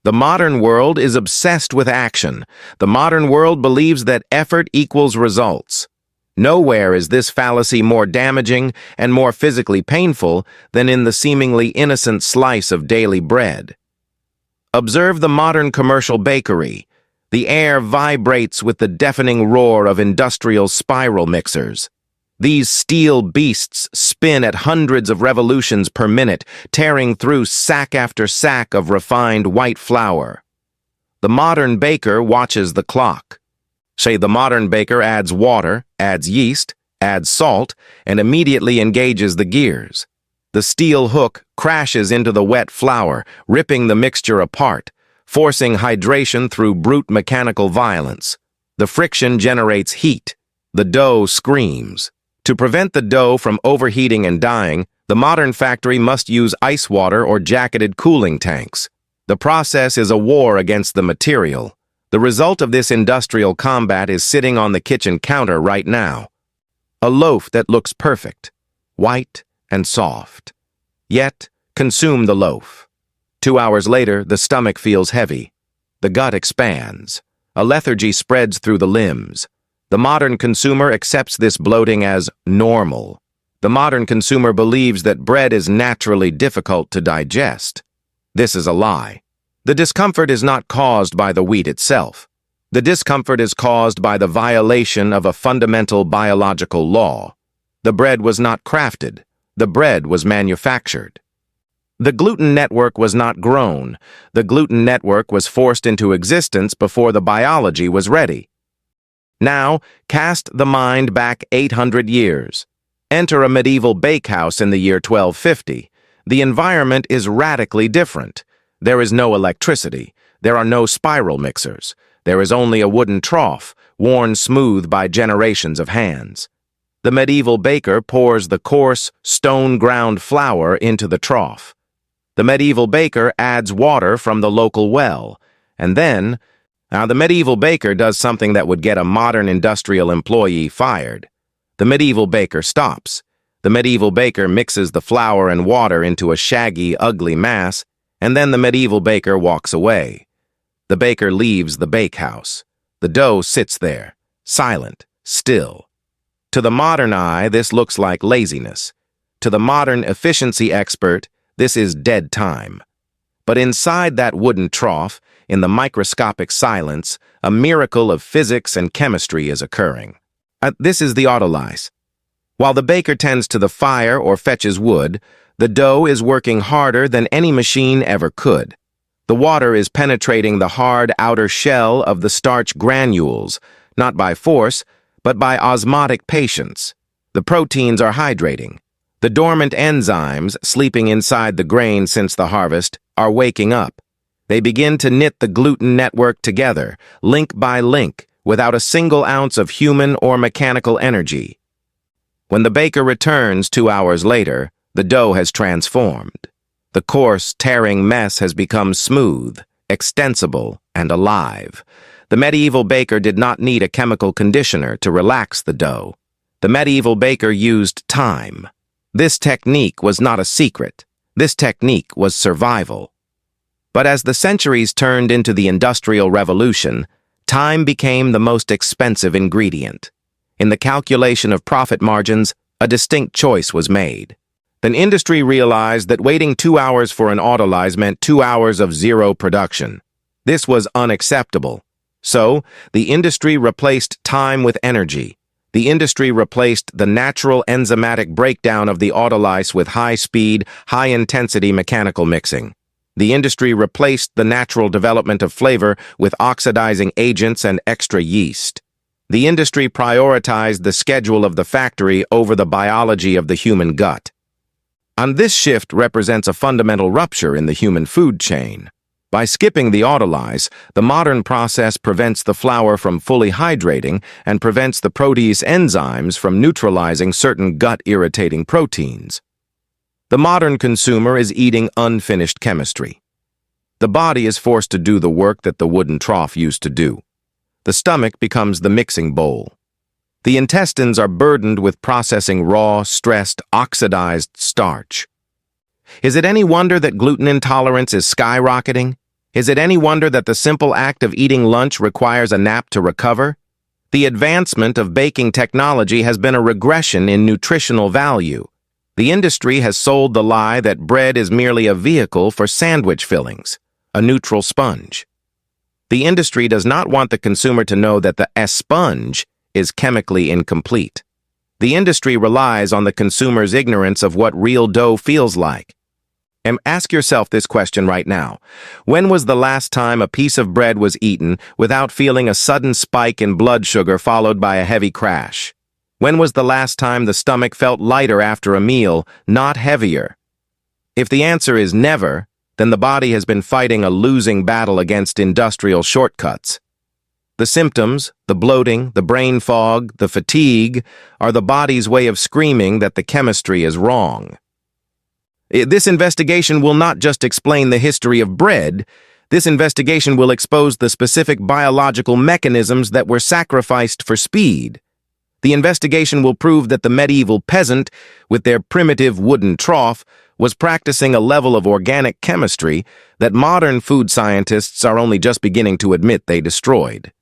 The modern world is obsessed with action. The modern world believes that effort equals results. Nowhere is this fallacy more damaging and more physically painful than in the seemingly innocent slice of daily bread. Observe the modern commercial bakery. The air vibrates with the deafening roar of industrial spiral mixers. These steel beasts spin at hundreds of revolutions per minute, tearing through sack after sack of refined white flour. The modern baker watches the clock. Say the modern baker adds water, adds yeast, adds salt, and immediately engages the gears. The steel hook crashes into the wet flour, ripping the mixture apart, forcing hydration through brute mechanical violence. The friction generates heat. The dough screams. To prevent the dough from overheating and dying, the modern factory must use ice water or jacketed cooling tanks. The process is a war against the material. The result of this industrial combat is sitting on the kitchen counter right now. A loaf that looks perfect, white and soft. Yet, consume the loaf. 2 hours later, the stomach feels heavy. The gut expands. A lethargy spreads through the limbs. The modern consumer accepts this bloating as normal. The modern consumer believes that bread is naturally difficult to digest. This is a lie. The discomfort is not caused by the wheat itself. The discomfort is caused by the violation of a fundamental biological law. The bread was not crafted. The bread was manufactured. The gluten network was not grown. The gluten network was forced into existence before the biology was ready. Now, cast the mind back 800 years. Enter a medieval bakehouse in the year 1250. The environment is radically different. There is no electricity. There are no spiral mixers. There is only a wooden trough, worn smooth by generations of hands. The medieval baker pours the coarse, stone-ground flour into the trough. The medieval baker adds water from the local well, and then the medieval baker does something that would get a modern industrial employee fired. The medieval baker stops. The medieval baker mixes the flour and water into a shaggy, ugly mass, and then the medieval baker walks away. The baker leaves the bakehouse. The dough sits there, silent, still. To the modern eye, this looks like laziness. To the modern efficiency expert, this is dead time. But inside that wooden trough, in the microscopic silence, a miracle of physics and chemistry is occurring. This is the Autolyse. While the baker tends to the fire or fetches wood, the dough is working harder than any machine ever could. The water is penetrating the hard outer shell of the starch granules, not by force, but by osmotic patience. The proteins are hydrating. The dormant enzymes, sleeping inside the grain since the harvest, are waking up. They begin to knit the gluten network together, link by link, without a single ounce of human or mechanical energy. When the baker returns 2 hours later, the dough has transformed. The coarse, tearing mess has become smooth, extensible, and alive. The medieval baker did not need a chemical conditioner to relax the dough. The medieval baker used time. This technique was not a secret. This technique was survival. But as the centuries turned into the Industrial Revolution, time became the most expensive ingredient. In the calculation of profit margins, a distinct choice was made. Then industry realized that waiting 2 hours for an Autolyse meant 2 hours of zero production. This was unacceptable. So, the industry replaced time with energy. The industry replaced the natural enzymatic breakdown of the Autolyse with high-speed, high-intensity mechanical mixing. The industry replaced the natural development of flavor with oxidizing agents and extra yeast. The industry prioritized the schedule of the factory over the biology of the human gut. And this shift represents a fundamental rupture in the human food chain. By skipping the Autolyse, the modern process prevents the flour from fully hydrating and prevents the protease enzymes from neutralizing certain gut-irritating proteins. The modern consumer is eating unfinished chemistry. The body is forced to do the work that the wooden trough used to do. The stomach becomes the mixing bowl. The intestines are burdened with processing raw, stressed, oxidized starch. Is it any wonder that gluten intolerance is skyrocketing? Is it any wonder that the simple act of eating lunch requires a nap to recover? The advancement of baking technology has been a regression in nutritional value. The industry has sold the lie that bread is merely a vehicle for sandwich fillings, a neutral sponge. The industry does not want the consumer to know that the sponge is chemically incomplete. The industry relies on the consumer's ignorance of what real dough feels like. And ask yourself this question right now. When was the last time a piece of bread was eaten without feeling a sudden spike in blood sugar followed by a heavy crash? When was the last time the stomach felt lighter after a meal, not heavier? If the answer is never, then the body has been fighting a losing battle against industrial shortcuts. The symptoms, the bloating, the brain fog, the fatigue, are the body's way of screaming that the chemistry is wrong. This investigation will not just explain the history of bread. This investigation will expose the specific biological mechanisms that were sacrificed for speed. The investigation will prove that the medieval peasant, with their primitive wooden trough, was practicing a level of organic chemistry that modern food scientists are only just beginning to admit they destroyed.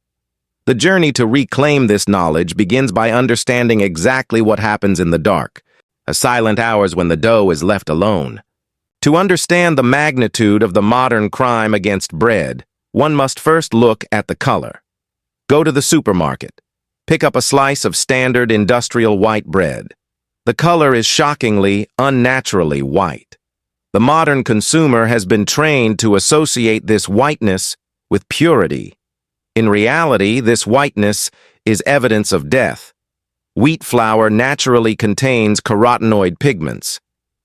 The journey to reclaim this knowledge begins by understanding exactly what happens in the dark, silent hours when the dough is left alone. To understand the magnitude of the modern crime against bread, one must first look at the color. Go to the supermarket. Pick up a slice of standard industrial white bread. The color is shockingly, unnaturally white. The modern consumer has been trained to associate this whiteness with purity. In reality, this whiteness is evidence of death. Wheat flour naturally contains carotenoid pigments.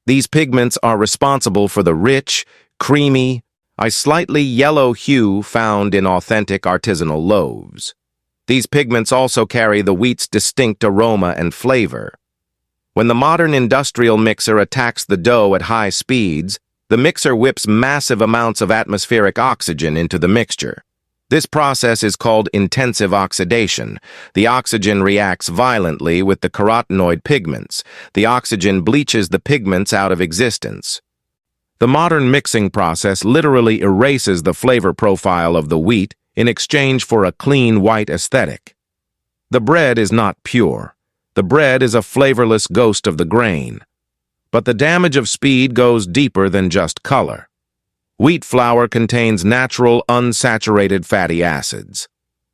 These pigments are responsible for the rich, creamy, slightly yellow hue found in authentic artisanal loaves. These pigments also carry the wheat's distinct aroma and flavor. When the modern industrial mixer attacks the dough at high speeds, the mixer whips massive amounts of atmospheric oxygen into the mixture. This process is called intensive oxidation. The oxygen reacts violently with the carotenoid pigments. The oxygen bleaches the pigments out of existence. The modern mixing process literally erases the flavor profile of the wheat in exchange for a clean white aesthetic. The bread is not pure. The bread is a flavorless ghost of the grain. But the damage of speed goes deeper than just color. Wheat flour contains natural, unsaturated fatty acids.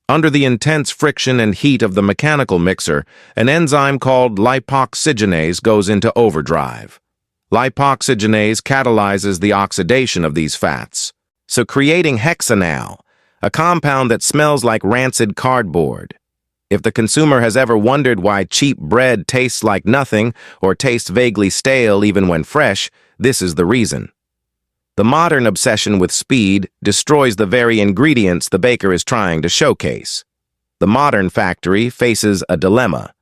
Under the intense friction and heat of the mechanical mixer, an enzyme called lipoxygenase goes into overdrive. Lipoxygenase catalyzes the oxidation of these fats, so creating hexanal, a compound that smells like rancid cardboard. If the consumer has ever wondered why cheap bread tastes like nothing or tastes vaguely stale even when fresh, this is the reason. The modern obsession with speed destroys the very ingredients the baker is trying to showcase. The modern factory faces a dilemma.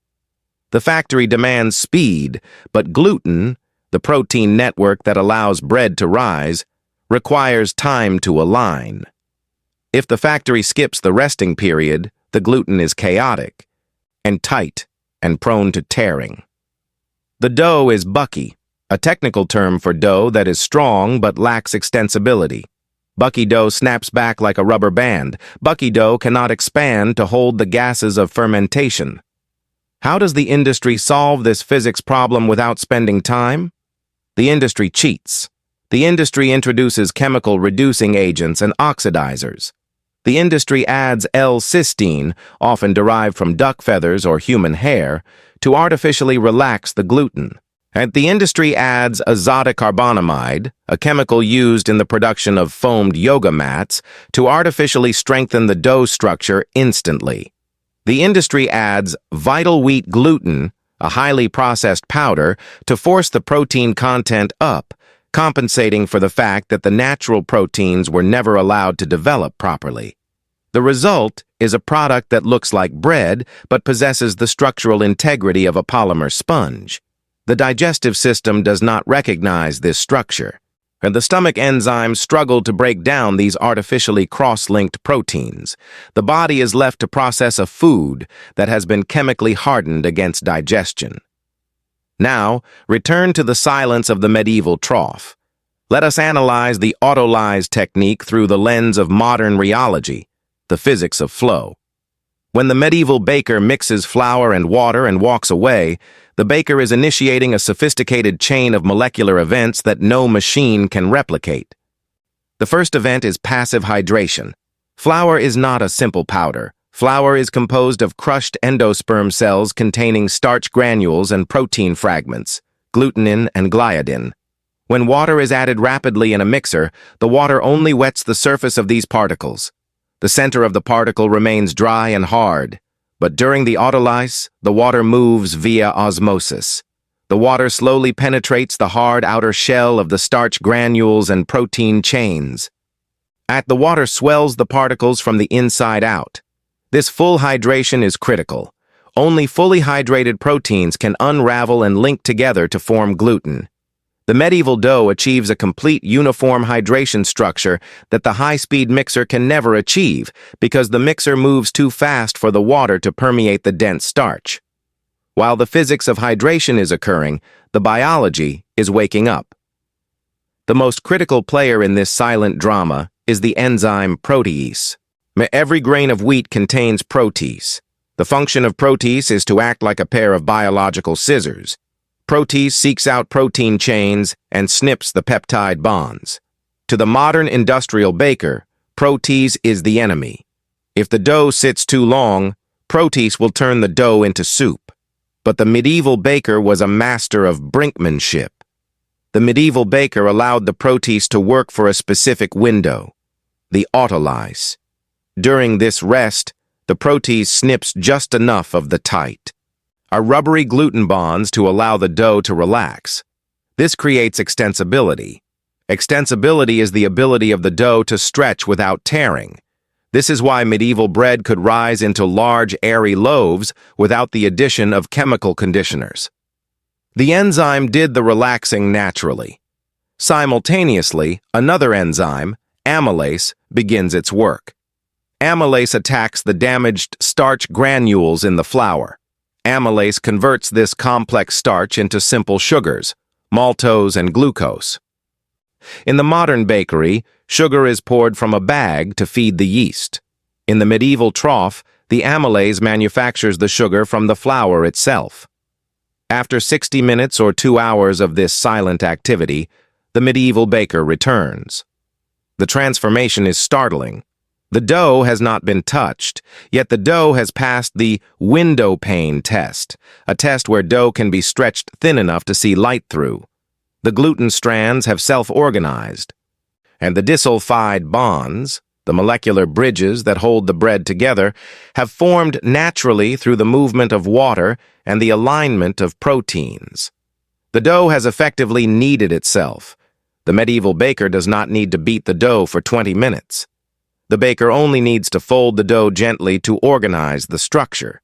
The factory demands speed, but gluten, the protein network that allows bread to rise, requires time to align. If the factory skips the resting period, the gluten is chaotic and tight and prone to tearing. The dough is bucky, a technical term for dough that is strong but lacks extensibility. Bucky dough snaps back like a rubber band. Bucky dough cannot expand to hold the gases of fermentation. How does the industry solve this physics problem without spending time? The industry cheats. The industry introduces chemical reducing agents and oxidizers. The industry adds L-cysteine, often derived from duck feathers or human hair, to artificially relax the gluten. And the industry adds azotocarbonamide, a chemical used in the production of foamed yoga mats, to artificially strengthen the dough structure instantly. The industry adds vital wheat gluten, a highly processed powder, to force the protein content up, compensating for the fact that the natural proteins were never allowed to develop properly. The result is a product that looks like bread but possesses the structural integrity of a polymer sponge. The digestive system does not recognize this structure, and the stomach enzymes struggle to break down these artificially cross-linked proteins. The body is left to process a food that has been chemically hardened against digestion. Now, return to the silence of the medieval trough. Let us analyze the Autolyse technique through the lens of modern rheology, the physics of flow. When the medieval baker mixes flour and water and walks away, the baker is initiating a sophisticated chain of molecular events that no machine can replicate. The first event is passive hydration. Flour is not a simple powder. Flour is composed of crushed endosperm cells containing starch granules and protein fragments, glutenin and gliadin. When water is added rapidly in a mixer, the water only wets the surface of these particles. The center of the particle remains dry and hard, but during the autolyse, the water moves via osmosis. The water slowly penetrates the hard outer shell of the starch granules and protein chains. The water swells the particles from the inside out. This full hydration is critical. Only fully hydrated proteins can unravel and link together to form gluten. The medieval dough achieves a complete uniform hydration structure that the high-speed mixer can never achieve because the mixer moves too fast for the water to permeate the dense starch. While the physics of hydration is occurring, the biology is waking up. The most critical player in this silent drama is the enzyme protease. Every grain of wheat contains protease. The function of protease is to act like a pair of biological scissors. Protease seeks out protein chains and snips the peptide bonds. To the modern industrial baker, protease is the enemy. If the dough sits too long, protease will turn the dough into soup. But the medieval baker was a master of brinkmanship. The medieval baker allowed the protease to work for a specific window, the autolyse. During this rest, the protease snips just enough of the tight, rubbery gluten bonds to allow the dough to relax. This creates extensibility. Extensibility is the ability of the dough to stretch without tearing. This is why medieval bread could rise into large, airy loaves without the addition of chemical conditioners. The enzyme did the relaxing naturally. Simultaneously, another enzyme, amylase, begins its work. Amylase attacks the damaged starch granules in the flour. Amylase converts this complex starch into simple sugars, maltose and glucose. In the modern bakery, sugar is poured from a bag to feed the yeast. In the medieval trough, the amylase manufactures the sugar from the flour itself. After 60 minutes or 2 hours of this silent activity, the medieval baker returns. The transformation is startling. The dough has not been touched, yet the dough has passed the window pane test, a test where dough can be stretched thin enough to see light through. The gluten strands have self-organized, and the disulfide bonds, the molecular bridges that hold the bread together, have formed naturally through the movement of water and the alignment of proteins. The dough has effectively kneaded itself. The medieval baker does not need to beat the dough for 20 minutes. The baker only needs to fold the dough gently to organize the structure.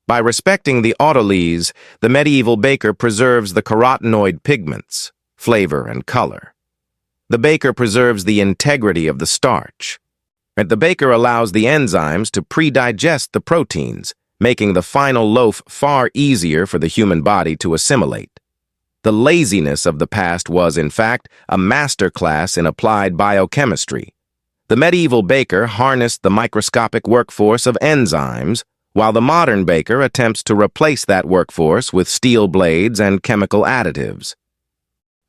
By respecting the autolyse, the medieval baker preserves the carotenoid pigments, flavor, and color. The baker preserves the integrity of the starch. And the baker allows the enzymes to pre-digest the proteins, making the final loaf far easier for the human body to assimilate. The laziness of the past was, in fact, a masterclass in applied biochemistry. The medieval baker harnessed the microscopic workforce of enzymes, while the modern baker attempts to replace that workforce with steel blades and chemical additives.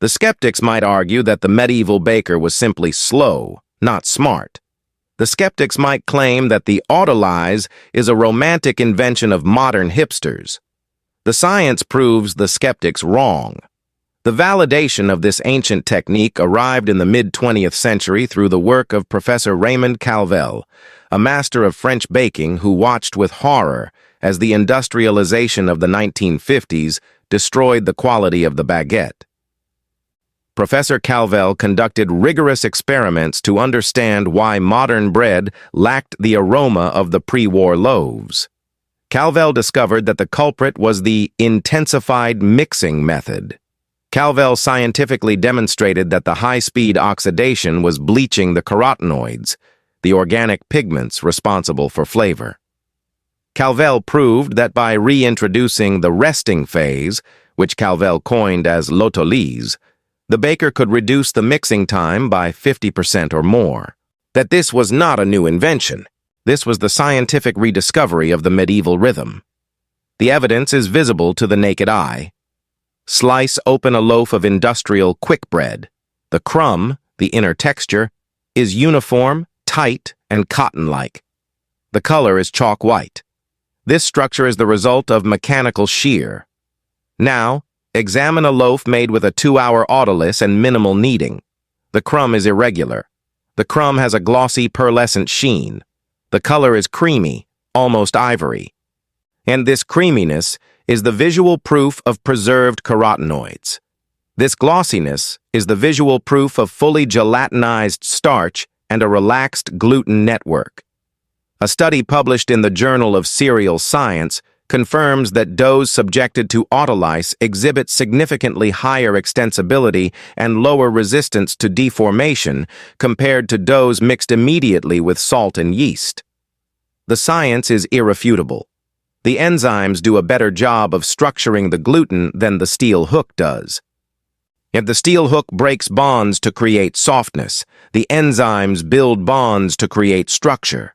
The skeptics might argue that the medieval baker was simply slow, not smart. The skeptics might claim that the autolyse is a romantic invention of modern hipsters. The science proves the skeptics wrong. The validation of this ancient technique arrived in the mid-20th century through the work of Professor Raymond Calvel, a master of French baking who watched with horror as the industrialization of the 1950s destroyed the quality of the baguette. Professor Calvel conducted rigorous experiments to understand why modern bread lacked the aroma of the pre-war loaves. Calvel discovered that the culprit was the intensified mixing method. Calvel scientifically demonstrated that the high-speed oxidation was bleaching the carotenoids, the organic pigments responsible for flavor. Calvel proved that by reintroducing the resting phase, which Calvel coined as l'autolyse, The baker could reduce the mixing time by 50% or more. That this was not a new invention. This was the scientific rediscovery of the medieval rhythm. The evidence is visible to the naked eye. Slice open a loaf of industrial quick bread. The crumb, the inner texture, is uniform, tight, and cotton-like. The color is chalk white. This structure is the result of mechanical shear. Now, examine a loaf made with a 2-hour Autolyse and minimal kneading. The crumb is irregular. The crumb has a glossy, pearlescent sheen. The color is creamy, almost ivory. And this creaminess is the visual proof of preserved carotenoids. This glossiness is the visual proof of fully gelatinized starch and a relaxed gluten network. A study published in the Journal of Cereal Science confirms that doughs subjected to Autolyse exhibit significantly higher extensibility and lower resistance to deformation compared to doughs mixed immediately with salt and yeast. The science is irrefutable. The enzymes do a better job of structuring the gluten than the steel hook does. If the steel hook breaks bonds to create softness, the enzymes build bonds to create structure.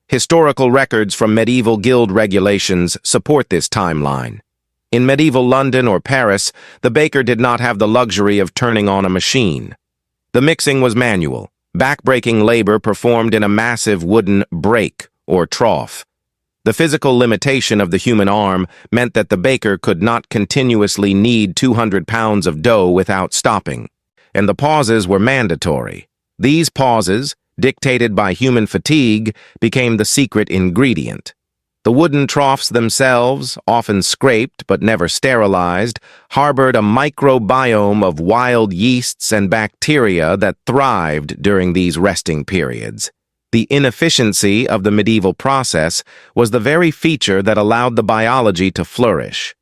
Historical records from medieval guild regulations support this timeline. In medieval London or Paris, the baker did not have the luxury of turning on a machine. The mixing was manual, back-breaking labor performed in a massive wooden break or trough. The physical limitation of the human arm meant that the baker could not continuously knead 200 pounds of dough without stopping, and the pauses were mandatory. These pauses, dictated by human fatigue, became the secret ingredient. The wooden troughs themselves, often scraped but never sterilized, harbored a microbiome of wild yeasts and bacteria that thrived during these resting periods. The inefficiency of the medieval process was the very feature that allowed the biology to flourish.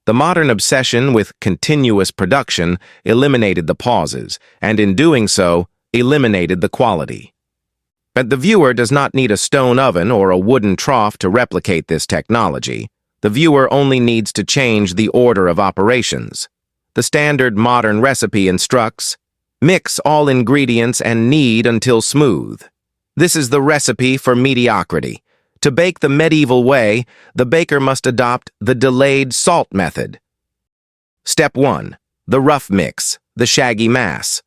The modern obsession with continuous production eliminated the pauses, and in doing so, eliminated the quality. But the viewer does not need a stone oven or a wooden trough to replicate this technology. The viewer only needs to change the order of operations. The standard modern recipe instructs, mix all ingredients and knead until smooth. This is the recipe for mediocrity. To bake the medieval way, the baker must adopt the delayed salt method. Step 1. The rough mix, the shaggy mass.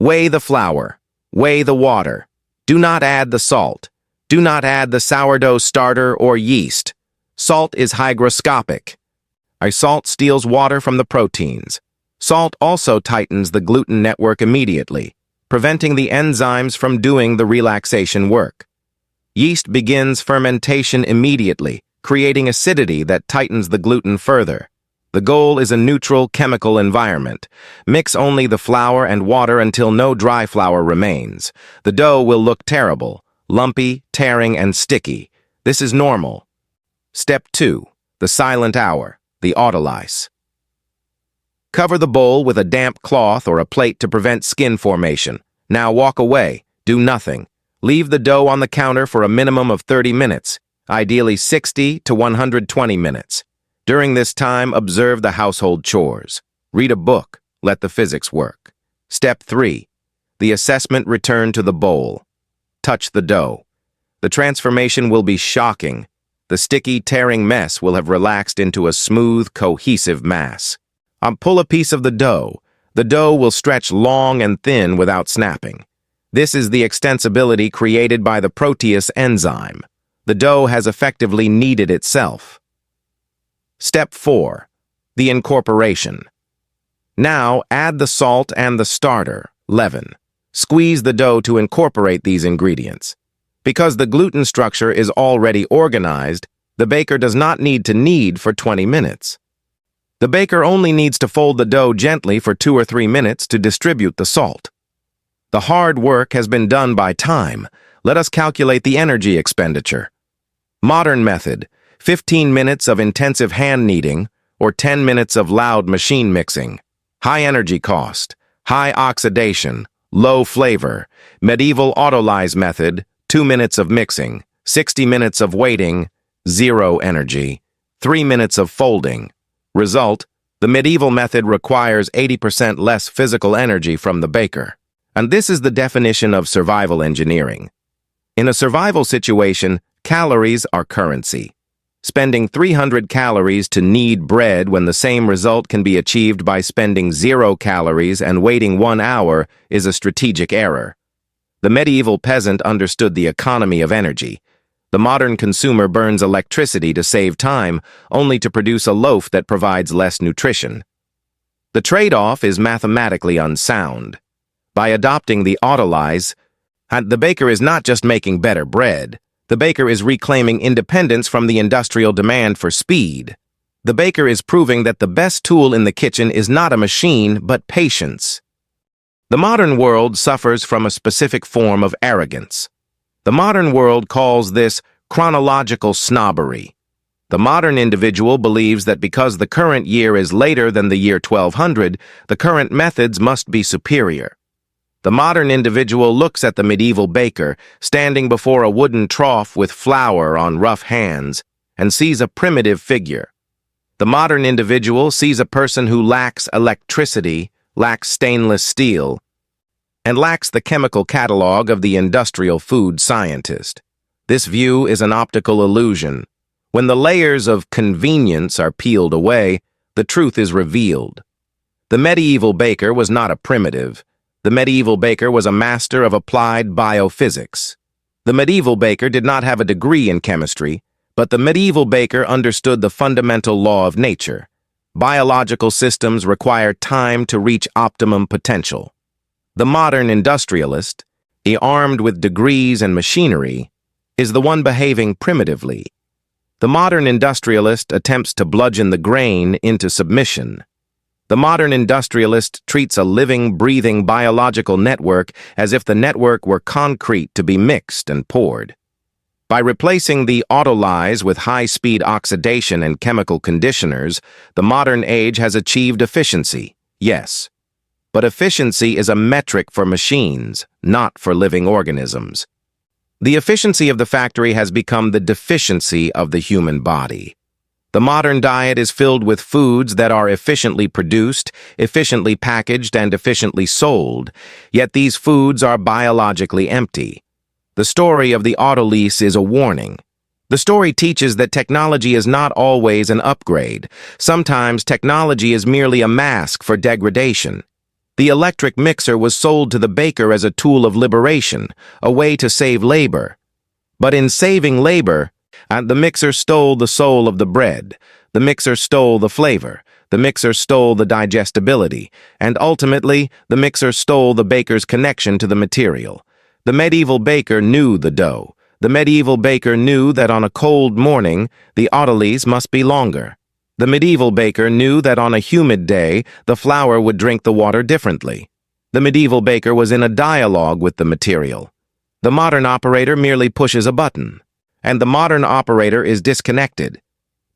Weigh the flour. Weigh the water. Do not add the salt. Do not add the sourdough starter or yeast. Salt is hygroscopic. A salt steals water from the proteins. Salt also tightens the gluten network immediately, preventing the enzymes from doing the relaxation work. Yeast begins fermentation immediately, creating acidity that tightens the gluten further. The goal is a neutral chemical environment. Mix only the flour and water until no dry flour remains. The dough will look terrible, lumpy, tearing, and sticky. This is normal. Step 2. The silent hour, the Autolyse. Cover the bowl with a damp cloth or a plate to prevent skin formation. Now walk away. Do nothing. Leave the dough on the counter for a minimum of 30 minutes, ideally 60 to 120 minutes. During this time, observe the household chores. Read a book. Let the physics work. Step 3. The assessment return to the bowl. Touch the dough. The transformation will be shocking. The sticky, tearing mess will have relaxed into a smooth, cohesive mass. Pull a piece of the dough. The dough will stretch long and thin without snapping. This is the extensibility created by the protease enzyme. The dough has effectively kneaded itself. Step 4. The incorporation. Now add the salt and the starter, leaven. Squeeze the dough to incorporate these ingredients. Because the gluten structure is already organized, the baker does not need to knead for 20 minutes. The baker only needs to fold the dough gently for 2 or 3 minutes to distribute the salt. The hard work has been done by time. Let us calculate the energy expenditure. Modern method: 15 minutes of intensive hand kneading or 10 minutes of loud machine mixing. High energy cost, high oxidation, low flavor. Medieval Autolyse method: 2 minutes of mixing, 60 minutes of waiting, 0 energy, 3 minutes of folding. Result: The medieval method requires 80% less physical energy from the baker. And this is the definition of survival engineering. In a survival situation, calories are currency. Spending 300 calories to knead bread when the same result can be achieved by spending 0 calories and waiting 1 hour is a strategic error. The medieval peasant understood the economy of energy. The modern consumer burns electricity to save time, only to produce a loaf that provides less nutrition. The trade-off is mathematically unsound. By adopting the Autolyse, the baker is not just making better bread. The baker is reclaiming independence from the industrial demand for speed. The baker is proving that the best tool in the kitchen is not a machine, but patience. The modern world suffers from a specific form of arrogance. The modern world calls this chronological snobbery. The modern individual believes that because the current year is later than the year 1200, the current methods must be superior. The modern individual looks at the medieval baker, standing before a wooden trough with flour on rough hands, and sees a primitive figure. The modern individual sees a person who lacks electricity, lacks stainless steel, and lacks the chemical catalog of the industrial food scientist. This view is an optical illusion. When the layers of convenience are peeled away, the truth is revealed. The medieval baker was not a primitive. The medieval baker was a master of applied biophysics. The medieval baker did not have a degree in chemistry, but the medieval baker understood the fundamental law of nature. Biological systems require time to reach optimum potential. The modern industrialist, armed with degrees and machinery, is the one behaving primitively. The modern industrialist attempts to bludgeon the grain into submission. The modern industrialist treats a living, breathing biological network as if the network were concrete to be mixed and poured. By replacing the Autolyse with high-speed oxidation and chemical conditioners, the modern age has achieved efficiency, yes. But efficiency is a metric for machines, not for living organisms. The efficiency of the factory has become the deficiency of the human body. The modern diet is filled with foods that are efficiently produced, efficiently packaged, and efficiently sold, yet these foods are biologically empty. The story of the Autolyse is a warning. The story teaches that technology is not always an upgrade. Sometimes technology is merely a mask for degradation. The electric mixer was sold to the baker as a tool of liberation, a way to save labor. But in saving labor, the mixer stole the soul of the bread. The mixer stole the flavor. The mixer stole the digestibility. And ultimately, the mixer stole the baker's connection to the material. The medieval baker knew the dough. The medieval baker knew that on a cold morning, the Autolyse must be longer. The medieval baker knew that on a humid day, the flour would drink the water differently. The medieval baker was in a dialogue with the material. The modern operator merely pushes a button, and the modern operator is disconnected.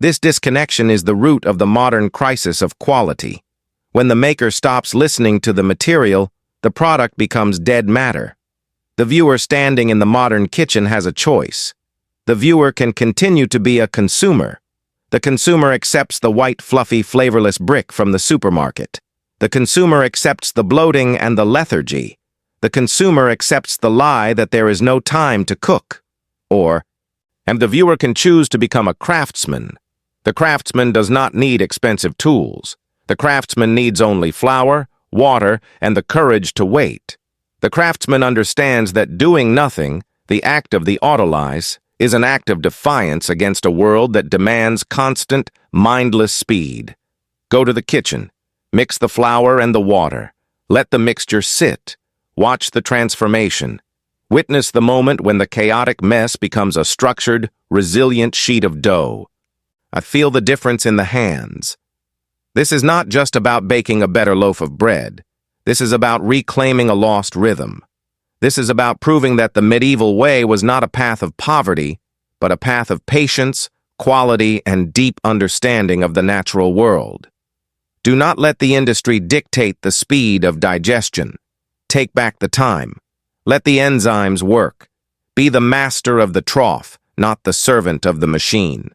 This disconnection is the root of the modern crisis of quality. When the maker stops listening to the material, the product becomes dead matter. The viewer standing in the modern kitchen has a choice. The viewer can continue to be a consumer. The consumer accepts the white, fluffy, flavorless brick from the supermarket. The consumer accepts the bloating and the lethargy. The consumer accepts the lie that there is no time to cook. And the viewer can choose to become a craftsman. The craftsman does not need expensive tools. The craftsman needs only flour, water, and the courage to wait. The craftsman understands that doing nothing, the act of the Autolyse, is an act of defiance against a world that demands constant, mindless speed. Go to the kitchen. Mix the flour and the water. Let the mixture sit. Watch the transformation. Witness the moment when the chaotic mess becomes a structured, resilient sheet of dough. I feel the difference in the hands. This is not just about baking a better loaf of bread. This is about reclaiming a lost rhythm. This is about proving that the medieval way was not a path of poverty, but a path of patience, quality, and deep understanding of the natural world. Do not let the industry dictate the speed of digestion. Take back the time. Let the enzymes work. Be the master of the trough, not the servant of the machine.